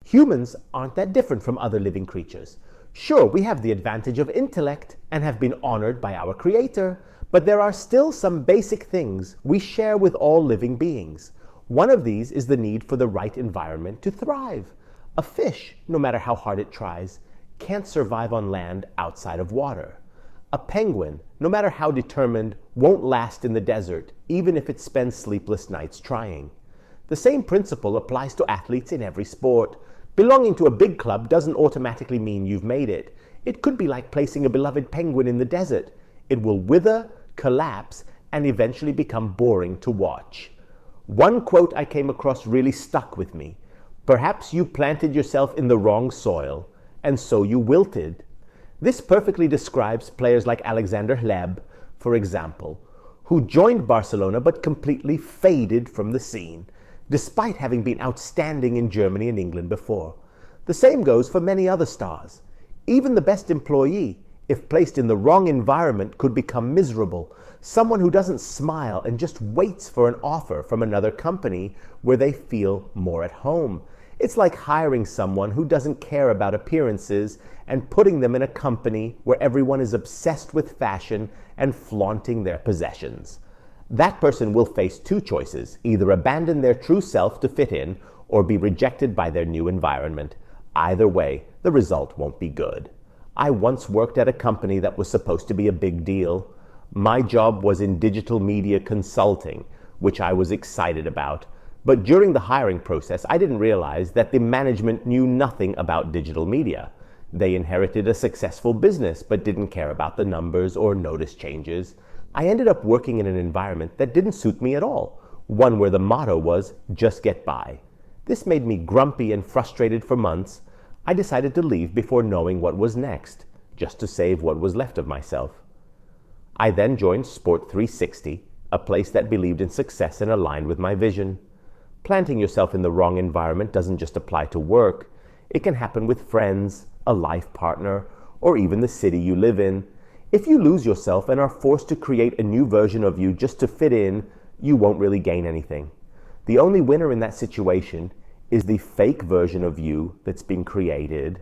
Humans aren't that different from other living creatures. Sure, we have the advantage of intellect and have been honored by our Creator, but there are still some basic things we share with all living beings. One of these is the need for the right environment to thrive. A fish, no matter how hard it tries, can't survive on land outside of water. A penguin, no matter how determined, won't last in the desert, even if it spends sleepless nights trying. The same principle applies to athletes in every sport. Belonging to a big club doesn't automatically mean you've made it. It could be like placing a beloved penguin in the desert. It will wither, collapse, and eventually become boring to watch. One quote I came across really stuck with me. Perhaps you planted yourself in the wrong soil, and so you wilted. This perfectly describes players like Alexander Hleb, for example, who joined Barcelona but completely faded from the scene, despite having been outstanding in Germany and England before. The same goes for many other stars. Even the best employee, if placed in the wrong environment, could become miserable. Someone who doesn't smile and just waits for an offer from another company where they feel more at home. It's like hiring someone who doesn't care about appearances and putting them in a company where everyone is obsessed with fashion and flaunting their possessions. That person will face two choices: either abandon their true self to fit in or be rejected by their new environment. Either way, the result won't be good. I once worked at a company that was supposed to be a big deal. My job was in digital media consulting, which I was excited about. But during the hiring process, I didn't realize that the management knew nothing about digital media. They inherited a successful business, but didn't care about the numbers or notice changes. I ended up working in an environment that didn't suit me at all, one where the motto was, just get by. This made me grumpy and frustrated for months. I decided to leave before knowing what was next, just to save what was left of myself. I then joined Sport 360, a place that believed in success and aligned with my vision. Planting yourself in the wrong environment doesn't just apply to work. It can happen with friends, a life partner, or even the city you live in. If you lose yourself and are forced to create a new version of you just to fit in, you won't really gain anything. The only winner in that situation is the fake version of you that's been created